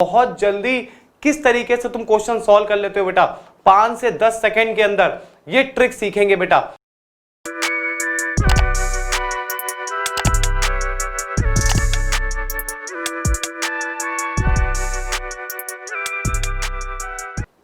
बहुत जल्दी किस तरीके से तुम क्वेश्चन सॉल्व कर लेते हो बेटा 5 से 10 सेकंड के अंदर, ये ट्रिक सीखेंगे बेटा।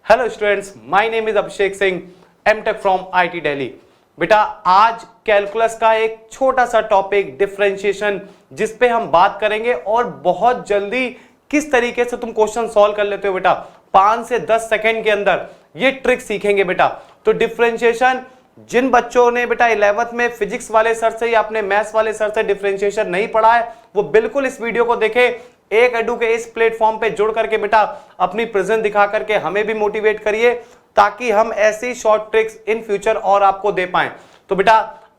Hello students, my name is Abhishek Singh, MTech from IT Delhi. बेटा आज कैलकुलस का एक छोटा सा टॉपिक डिफरेंशिएशन जिस पे हम बात करेंगे और बहुत जल्दी किस तरीके से तुम क्वेश्चन सॉल्व कर लेते हो बेटा 5 से 10 सेकंड के अंदर, ये ट्रिक सीखेंगे बेटा। तो डिफरेंशिएशन जिन बच्चों ने बेटा 11th में फिजिक्स वाले सर से या अपने मैथ्स वाले सर से डिफरेंशिएशन नहीं पढ़ा है वो बिल्कुल इस वीडियो को देखे। एक एडू के इस प्लेटफॉर्म पे जुड़ करके बेटा अपनी प्रेजेंस दिखा करके हमें भी मोटिवेट करिए ताकि हम ऐसी शॉर्ट ट्रिक्स इन फ्यूचर और आपको दे पाएं। तो बेटा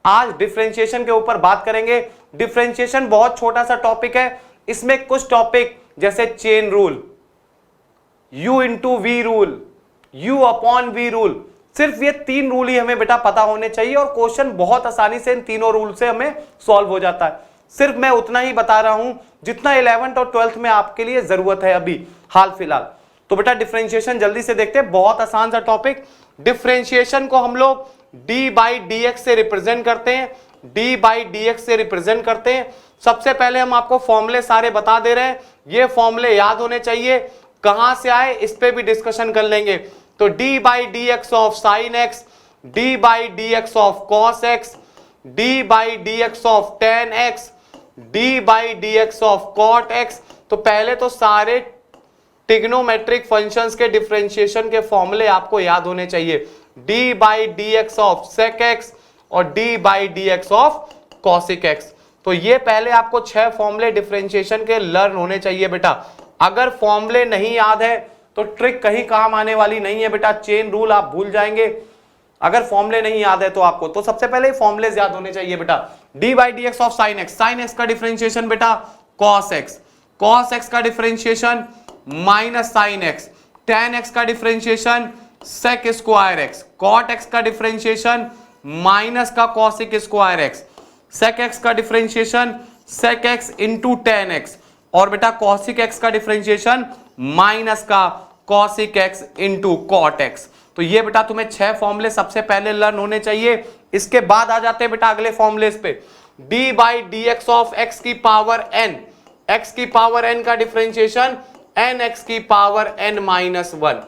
आज डिफरेंशिएशन के ऊपर बात करेंगे। डिफरेंशिएशन बहुत छोटा सा टॉपिक है, इसमें कुछ टॉपिक जैसे chain rule, U into v rule, U upon v rule, सिर्फ ये 3 रूल ही हमें बेटा पता होने चाहिए और क्वेश्चन बहुत आसानी से इन तीनों रूल से हमें सॉल्व हो जाता है। सिर्फ मैं उतना ही बता रहा हूं जितना 11th और 12th में आपके लिए जरूरत है अभी हाल फिलहाल। तो बेटा डिफरेंशिएशन जल्दी से देखते हैं, बहुत आसान सा टॉपिक। डिफरेंशिएशन को हम लोग d बाई डी एक्स से रिप्रेजेंट करते हैं, d बाई डी एक्स से रिप्रेजेंट करते हैं। सबसे पहले हम आपको फॉर्मूले सारे बता दे रहे हैं, ये फॉर्मूले याद होने चाहिए। कहां से आए इस पे भी डिस्कशन कर लेंगे। तो d by D x of sine x, d by D x of cos x, d by D x of tan x, d by D x of cot x. तो पहले तो सारे ट्रिग्नोमेट्रिक फंक्शंस के differentiation के फॉर्मूले आपको याद होने चाहिए। d by D x of sec x और d by D x of cosec x. तो ये पहले आपको 6 फॉर्मूले डिफरेंशिएशन के लर्न होने चाहिए बेटा। अगर फॉर्मूले नहीं याद है तो ट्रिक कहीं काम आने वाली नहीं है बेटा। चेन रूल आप भूल जाएंगे अगर फॉर्मूले नहीं याद है तो आपको। तो सबसे पहले फॉर्मूले याद होने चाहिए बेटा। d by D x of sine X, sine X का डिफरेंशिएशन बेटा कॉस एक्स, कॉस एक्स का differentiation minus sine X, tan X का differentiation sec square X, cot X का डिफरेंशिएशन माइनस का cosec square X, sec X का differentiation sec X into tan X और बेटा cosec X का differentiation minus का cosec X into cot x. तो ये बेटा तुम्हें 6 फॉर्मूले सबसे पहले लर्न होने चाहिए। इसके बाद आ जाते हैं बेटा अगले फॉर्मूले पे। d by D x of x की पावर n, x की पावर n का डिफरेंशिएशन n x की power n minus 1,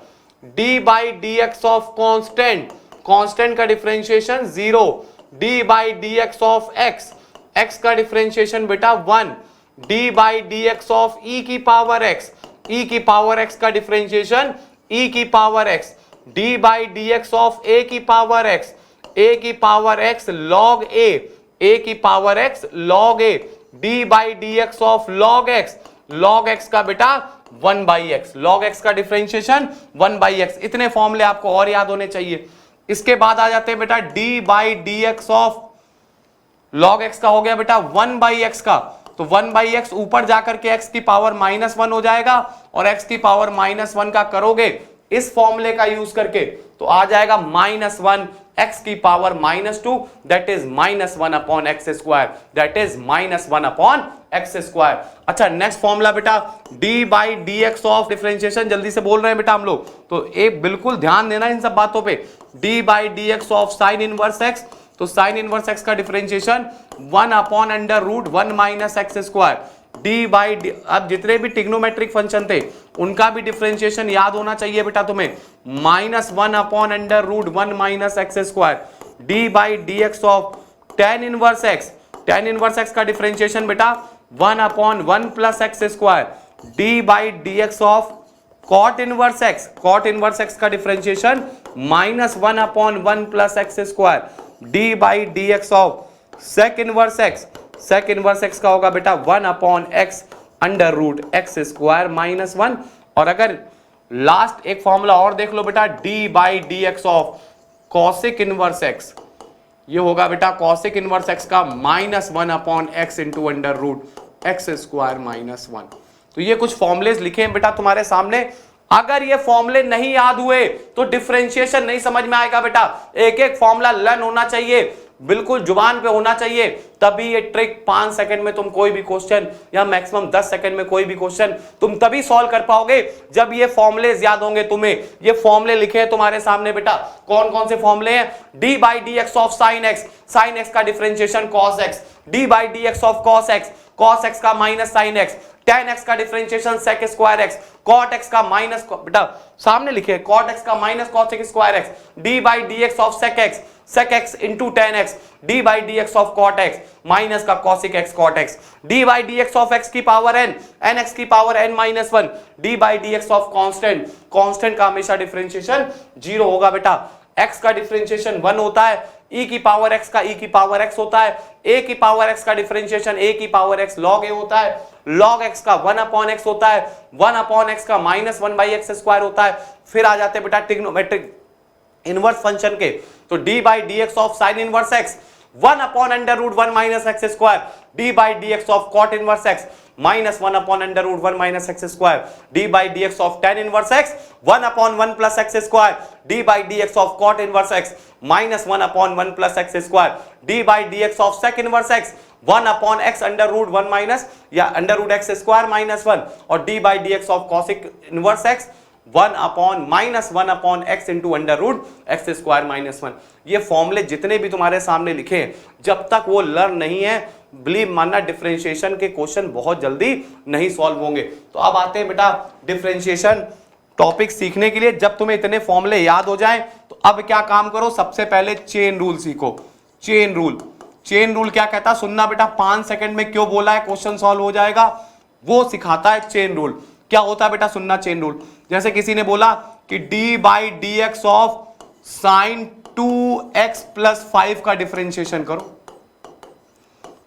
d by D x of constant, constant का differentiation 0, d by D x of x, x का differentiation बेटा 1, d by D x of e की power x, e की power x का differentiation e की power x, d by D x of a की power x, a की power x log a, a की power x log a, d by D x of log x, log x का बेटा 1 by x, log x का differentiation 1 by x. इतने फॉर्मूले आपको और याद होने चाहिए। इसके बाद आ जाते हैं बेटा d by D x of log x का हो गया बेटा 1 बाई एक्स का। तो 1 बाई एक्स ऊपर जाकर के x की पावर -1 हो जाएगा और x की पावर -1 का करोगे इस फॉर्मूले का यूज करके तो आ जाएगा -1 x की power -2 that is -1 upon x square, that is -1 upon x square. अच्छा नेक्स्ट फॉर्मूला बेटा d by D x of differentiation, जल्दी से बोल रहे हैं बेटा हम लोग तो एक बिल्कुल ध्यान देना इन सब बातों पे। d by D x of sine inverse x, तो साइन इनवर्स एक्स का differentiation 1 upon under root 1 minus x square, d by d. अब जितने भी ट्रिग्नोमेट्रिक फंक्शन थे उनका भी डिफरेंशिएशन याद होना चाहिए बेटा तुम्हें, -1 upon under root 1 minus x square, d by D x of tan inverse X, tan inverse x का डिफरेंशिएशन बेटा 1 upon 1 plus x square, d by D x of cot inverse X, cot inverse x का differentiation -1 upon 1 plus x square, d by D x of sec inverse X, sec inverse x का होगा बेटा 1 upon X under root x square -1। और अगर last एक formula और देख लो बेटा d by D x of cosec inverse x, ये होगा बेटा कॉसिक इनवर्स एक्स का -1 upon x into under root x square -1। तो ये कुछ फॉर्मुलेज लिखे हैं बेटा तुम्हारे सामने। अगर ये फॉर्मूले नहीं याद हुए तो डिफरेंशिएशन नहीं समझ में आएगा बेटा। एक एक फॉर्मूला लर्न होना चाहिए। बिल्कुल जुबान पे होना चाहिए, तभी ये ट्रिक 5 सेकंड में तुम कोई भी क्वेश्चन या मैक्सिमम 10 सेकंड में कोई भी क्वेश्चन तुम तभी सॉल्व कर पाओगे जब ये फॉर्मुलेज याद होंगे तुम्हें। ये फॉर्मुले लिखे हैं तुम्हारे सामने बेटा, कौन कौन से फॉर्मुले हैं? D by D x of sine X, sine X का differentiation cos X, D by D x of cos X, cos X का minus sine X, tan x का differentiation sec square x, cot x का minus, बेटा सामने लिखे cot x का minus cos x square x, d by D x of sec x into tan x, d by D x of cot x minus का cosic x cot x, d by D x of x की power n, n x की power n minus 1, d by D x of constant, constant का हमेशा differentiation 0 होगा बेटा, x का differentiation 1 होता है, e की पावर x का e की पावर x होता है, a की पावर x का डिफरेंशिएशन a की पावर x log a होता है, log x का 1 अपॉन x होता है, 1 अपॉन x का माइनस 1 बाई एक्स स्क्वायर होता है। फिर आ जाते हैं बेटा ट्रिग्नोमेट्रिक इनवर्स फंक्शन के, तो d by D x of sine inverse x 1 upon under root 1 minus x square, d by D x of cot inverse x minus 1 upon under root 1 minus x square, d by D x of tan inverse x 1 upon 1 plus x square, d by D x of cot inverse x minus 1 upon 1 plus x square, d by D x of sec inverse x 1 upon x under root 1 minus या under root x square minus 1, और d by D x of cosec inverse x 1 upon minus 1 upon x into under root x square minus 1। ये फॉर्मूले जितने भी तुम्हारे सामने लिखे हैं, जब तक वो लर्न नहीं है, बिलीव मानना डिफरेंशिएशन के क्वेश्चन बहुत जल्दी नहीं सॉल्व होंगे। तो अब आते हैं बेटा डिफरेंशिएशन टॉपिक सीखने के लिए। जब तुम्हें इतने फॉर्मूले याद हो जाएं तो अब क्या काम करो, सबसे पहले चेन रूल सीखो। चेन रूल, चेन रूल क्या कहता है सुनना बेटा, 5 सेकंड में क्यों बोला है क्वेश्चन सॉल्व हो जाएगा, वो सिखाता है चेन रूल। क्या होता है बेटा सुनना चेन रूल, जैसे किसी ने बोला कि d by D x of sign 2x plus 5 का डिफरेंशिएशन करो,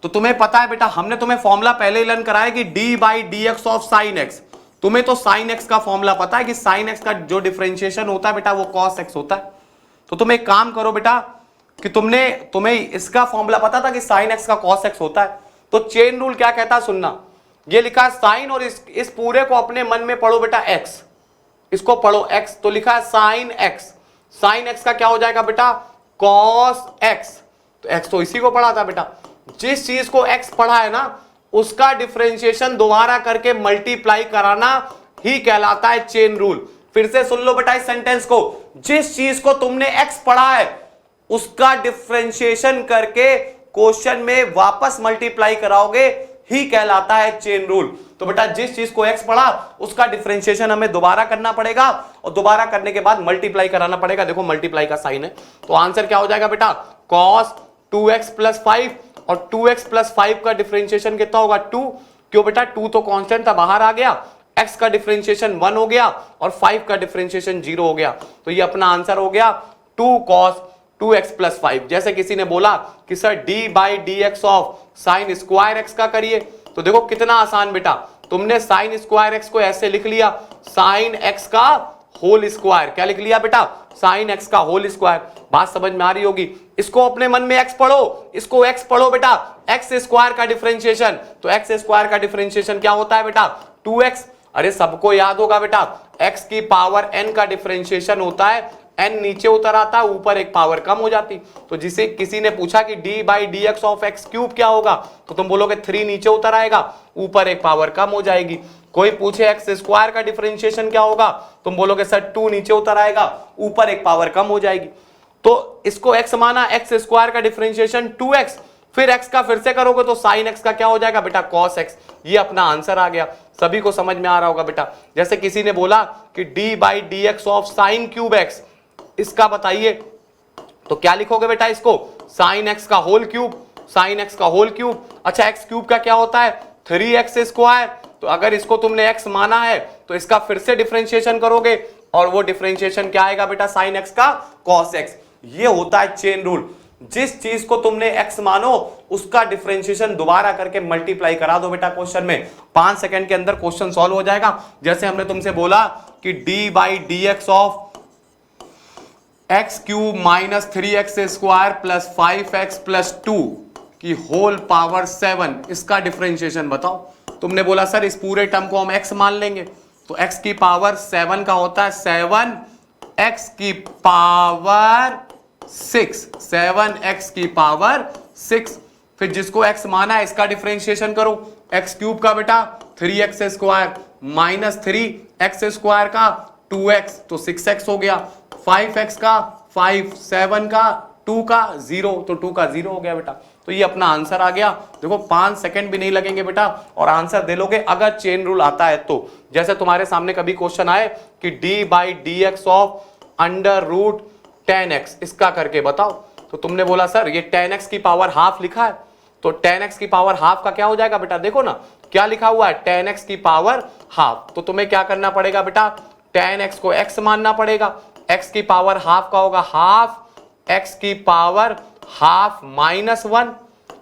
तो तुम्हें पता है बेटा, हमने तुम्हें फॉर्मूला पहले ही लर्न कराया कि d by D x of sine x, तुम्हें तो साइन एक्स का फॉर्मूला पता है कि साइन एक्स का जो डिफरेंशिएशन होता है बेटा वो कॉस एक्स होता है। तो तुम एक काम करो बेटा कि तुम्हें इसका फॉर्मूला पता था कि साइन एक्स का कॉस एक्स होता है, तो चेन रूल क्या कहता है सुनना, ये लिखा है साइन, और इस पूरे को अपने मन में पढ़ो बेटा एक्स, इसको पढ़ो एक्स, तो लिखा है साइन एक्स, साइन एक्स का क्या हो जाएगा बेटा कॉस एक्स, तो एक्स तो इसी को पढ़ा था बेटा, जिस चीज को एक्स पढ़ा है ना उसका डिफरेंशिएशन दोबारा करके मल्टीप्लाई कराना ही कहलाता है चेन रूल। फिर से सुन लो बेटा इस सेंटेंस को, जिस चीज को तुमने एक्स पढ़ा है उसका डिफरेंशिएशन करके क्वेश्चन में वापस मल्टीप्लाई कराओगे ही कहलाता है चेन रूल। तो बेटा जिस चीज को x पढ़ा उसका डिफरेंशिएशन हमें दोबारा करना पड़ेगा, और दोबारा करने के बाद मल्टीप्लाई कराना पड़ेगा। देखो मल्टीप्लाई का साइन है, तो आंसर क्या हो जाएगा बेटा cos 2x प्लस 5, और 2x प्लस 5 का डिफरेंशिएशन कितना होगा 2, क्यों बेटा 2 तो कांस्टेंट था बाहर आ गया, x का डिफरेंशिएशन 1 हो गया और 5 का डिफरेंशिएशन 0 हो गया, तो ये अपना आंसर हो गया 2 cos 2x प्लस 5। जैसे किसी ने बोला कि sir d by D x of sine square x का करिए, तो देखो कितना आसान बेटा, तुमने साइन स्क्वायर एक्स को ऐसे लिख लिया साइन एक्स का होल स्क्वायर, क्या लिख लिया बेटा साइन एक्स का होल स्क्वायर। बात समझ में आ रही होगी, इसको अपने मन में x पढ़ो, इसको x पढ़ो बेटा, एक्स स्क्वायर का डिफरेंशिएशन, तो एक्स स्क्वायर का डिफरेंशिएशन क्या होता है बेटा 2x, अरे सबको याद होगा बेटा x की पावर n का डिफरेंशिएशन होता है, n नीचे उतर आता, ऊपर एक पावर कम हो जाती। तो जिसे किसी ने पूछा कि d by D x of x cube क्या होगा, तो तुम बोलोगे 3 नीचे उतर आएगा, ऊपर एक पावर कम हो जाएगी। कोई पूछे एक्स स्क्वायर का डिफरेंशिएशन क्या होगा, तुम बोलोगे सर 2 नीचे उतर आएगा, ऊपर एक पावर कम हो जाएगी। तो इसको x माना, एक्स स्क्वायर का डिफरेंशिएशन 2x, फिर x का फिर से करोगे तो साइन x का क्या हो जाएगा बेटा cos x। ये अपना आंसर आ गया, सभी को समझ में आ रहा होगा बेटा। जैसे किसी ने बोला कि d by D x of sine cube x, इसका बताइए, तो क्या लिखोगे बेटा इसको साइन x का होल क्यूब, साइन x का होल क्यूब। अच्छा x क्यूब का क्या होता है 3x स्क्वायर, तो अगर इसको तुमने x माना है तो इसका फिर से डिफरेंशिएशन करोगे, और वो डिफरेंशिएशन क्या आएगा बेटा साइन x का cos x। ये होता है चेन रूल, जिस चीज को तुमने x मानो उसका डिफरेंशिएशन दोबारा करके मल्टीप्लाई करा दो बेटा क्वेश्चन में, 5 सेकंड के अंदर क्वेश्चन सॉल्व हो जाएगा। जैसे हमने तुमसे बोला कि d by D x of x cube minus 3x square plus 5x plus 2 की होल पावर 7, इसका डिफरेंशिएशन बताओ। तुमने बोला सर इस पूरे टर्म को हम x मान लेंगे, तो x की पावर 7 का होता है 7x की पावर 6, 7x की पावर 6। फिर जिसको x माना है इसका डिफरेंशिएशन करो, x क्यूब का बेटा 3x square minus 3x square का 2x तो 6x हो गया, 5x का 5, 7 का 2 का 0 तो 2 का 0 हो गया बेटा। तो ये अपना आंसर आ गया। देखो 5 सेकंड भी नहीं लगेंगे बेटा और आंसर दे लोगे अगर चेन रूल आता है तो। जैसे तुम्हारे सामने कभी क्वेश्चन आए कि d/dx of under root 10x, इसका करके बताओ, तो तुमने बोला सर ये 10x की पावर हाफ लिखा है, तो 10x की पावर हाफ का क्या हो जाएगा बेटा, देखो ना क्या लिखा हुआ है 10x की पावर हाफ। तो तुम्हें क्या करना पड़ेगा बेटा, 10x को x मानना पड़ेगा, x की पावर हाफ का होगा हाफ x की power half minus 1,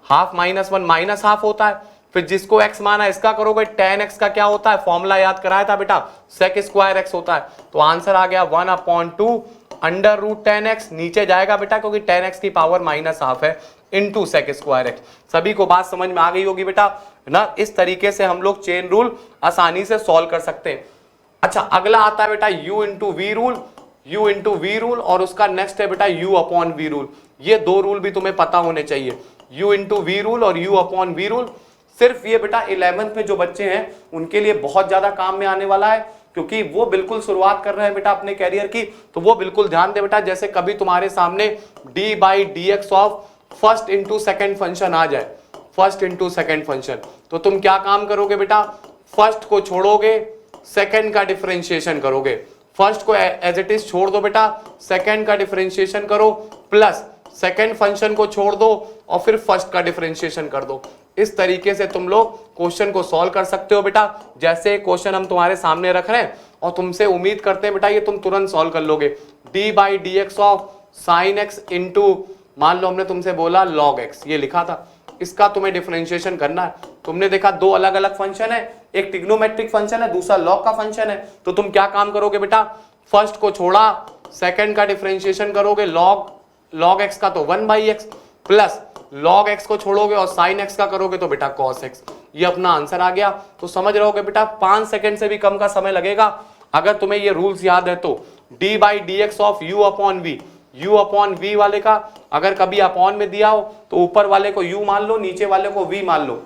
half minus 1 minus half होता है। फिर जिसको x माना इसका करोगे, 10x का क्या होता है, फॉर्मूला याद कराया था बेटा, सेक स्क्वायर x होता है। तो आंसर आ गया 1/2 अंडर रूट 10x, नीचे जाएगा बेटा क्योंकि 10x की पावर माइनस हाफ है, इंटू सेक स्क्वायर x। सभी को बात समझ में आ गई होगी बेटा ना। इस तरीके से हम लोग चेन रूल आसानी से सॉल्व कर सकते हैं। अच्छा अगला आता है बेटा u into v rule, u into v rule, और उसका नेक्स्ट है बेटा u अपॉन वी रूल। ये दो रूल भी तुम्हें पता होने चाहिए, u इंटू वी रूल और u अपॉन वी रूल। सिर्फ ये बेटा 11th में जो बच्चे हैं उनके लिए बहुत ज्यादा काम में आने वाला है, क्योंकि वो बिल्कुल शुरुआत कर रहे हैं बेटा अपने कैरियर की। तो वो बिल्कुल ध्यान दे बेटा, जैसे कभी तुम्हारे सामने d/dx of first into second function आ जाए, फर्स्ट इंटू सेकेंड फंक्शन, तो तुम क्या काम करोगे बेटा, फर्स्ट को छोड़ोगे, सेकेंड का डिफरेंशिएशन करोगे। फर्स्ट को एज इट इज छोड़ दो बेटा, सेकेंड का डिफरेंशिएशन करो, प्लस सेकेंड फंक्शन को छोड़ दो और फिर फर्स्ट का डिफरेंशिएशन कर दो। इस तरीके से तुम लोग क्वेश्चन को सॉल्व कर सकते हो बेटा। जैसे क्वेश्चन हम तुम्हारे सामने रख रहे हैं और तुमसे उम्मीद करते हैं बेटा ये तुम तुरंत सॉल्व कर लोगे। d/dx of sine x into, मान लो हमने तुमसे बोला log x, ये लिखा था, इसका तुम्हें डिफरेंशिएशन करना है। तुमने देखा दो अलग अलग फंक्शन है, एक ट्रिग्नोमेट्रिक फंक्शन है, दूसरा log का फंक्शन है। तो तुम क्या काम करोगे बेटा, फर्स्ट को छोड़ा, सेकंड का डिफरेंशिएशन करोगे, log x का तो 1/x, प्लस log x को छोड़ोगे और sin x का करोगे तो बेटा cos x। ये अपना आंसर आ गया। तो समझ रहे होगे बेटा 5 सेकंड से भी कम का समय लगेगा अगर तुम्हें ये रूल्स याद है तो। d/dx of u upon v, u upon v वाले का अगर कभी अपॉन में दिया हो तो ऊपर वाले को u मान लो, नीचे वाले को v मान लो।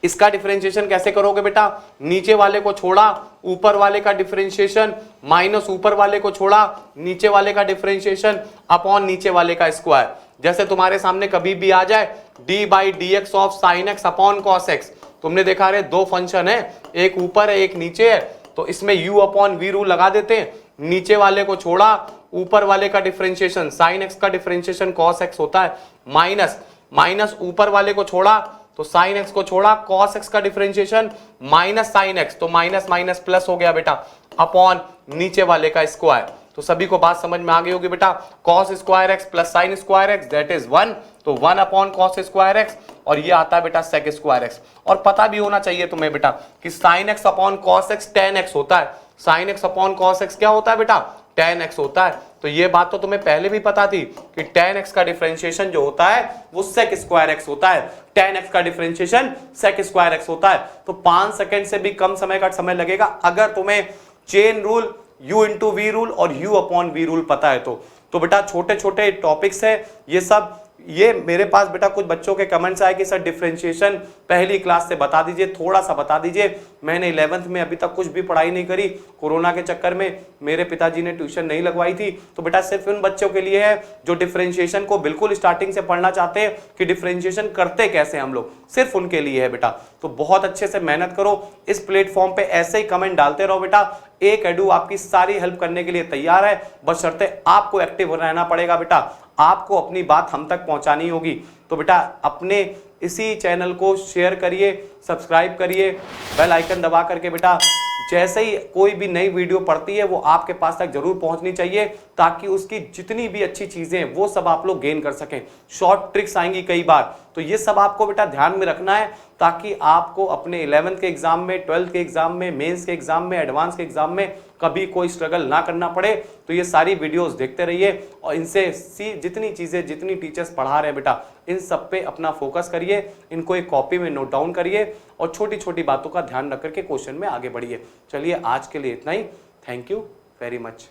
इसका डिफरेंशिएशन कैसे करोगे बेटा, नीचे वाले को छोड़ा, ऊपर वाले का डिफरेंशिएशन, माइनस ऊपर वाले को छोड़ा, नीचे वाले का डिफरेंशिएशन अपॉन नीचे वाले का स्क्वायर। जैसे तुम्हारे सामने कभी भी आ जाए d/dx of sine x upon cos x, तुमने देखा रहे दो फंक्शन है, एक ऊपर है एक नीचे है, तो इसमें u अपॉन वी रूल लगा देते हैं। नीचे वाले को छोड़ा, ऊपर वाले का डिफरेंशिएशन, साइन एक्स का डिफरेंशिएशन कॉस एक्स होता है, माइनस ऊपर वाले को छोड़ा तो साइन एक्स को छोड़ा, कॉस एक्स का डिफरेंशिएशन माइनस साइन एक्स, तो माइनस माइनस प्लस हो गया बेटा, अपॉन नीचे वाले का स्क्वायर। तो सभी को बात समझ में आ गई होगी बेटा, cos square x plus sine square x that is 1, तो 1 अपॉन कॉस स्क्वायर एक्स, और ये आता है बेटा सेक स्क्वायर एक्स। और पता भी होना चाहिए तुम्हें बेटा कि sine x upon cos x tan x होता है, sine x upon cos x क्या होता है बेटा, tan x होता है। तो ये बात तो तुम्हें पहले भी पता थी कि tan x का डिफरेंशिएशन जो होता है वो सेक स्क्वायर x होता है, tan x का डिफरेंशिएशन सेक स्क्वायर x होता है। तो 5 सेकंड से भी कम समय का समय लगेगा अगर तुम्हें chain rule, u into v rule और u अपॉन वी रूल पता है तो बेटा छोटे छोटे टॉपिक्स है ये सब। ये मेरे पास बेटा कुछ बच्चों के कमेंट्स आए कि सर डिफरेंशिएशन पहली क्लास से बता दीजिए, थोड़ा सा बता दीजिए। मैंने 11th में अभी तक कुछ भी पढ़ाई नहीं करी, कोरोना के चक्कर में मेरे पिताजी ने ट्यूशन नहीं लगवाई थी। तो बेटा सिर्फ उन बच्चों के लिए है जो डिफरेंशिएशन को बिल्कुल स्टार्टिंग से पढ़ना चाहते हैं कि डिफरेंशिएशन करते कैसे हम लोग, सिर्फ उनके लिए है बेटा। तो बहुत अच्छे से मेहनत करो, इस प्लेटफॉर्म पे ऐसे ही कमेंट डालते रहो बेटा। एक एडू आपकी सारी हेल्प करने के लिए तैयार है, बशर्ते आपको एक्टिव रहना पड़ेगा बेटा, आपको अपनी बात हम तक पहुंचानी होगी। तो बेटा अपने इसी चैनल को शेयर करिए, सब्सक्राइब करिए, बेल आइकन दबा करके बेटा जैसे ही कोई भी नई वीडियो पड़ती है वो आपके पास तक जरूर पहुंचनी चाहिए, ताकि उसकी जितनी भी अच्छी चीजें हैं वो सब आप लोग गेन कर सकें। शॉर्ट ट्रिक्स आएंगी कई बार, तो ये सब आपको बेटा ध्यान में रखना है, ताकि आपको अपने 11th के एग्जाम में, 12th के एग्जाम में, मेंस के एग्जाम में, एडवांस के एग्जाम में कभी कोई स्ट्रगल ना करना पड़े। तो ये सारी वीडियोस देखते रहिए और इनसे जितनी चीजें, जितनी टीचर्स पढ़ा रहे हैं बेटा, इन सब पे अपना फोकस करिए, इनको एक कॉपी में नोट डाउन करिए और छोटी छोटी बातों का ध्यान रख करके क्वेश्चन में आगे बढ़िए। चलिए आज के लिए इतना ही, थैंक यू वेरी मच।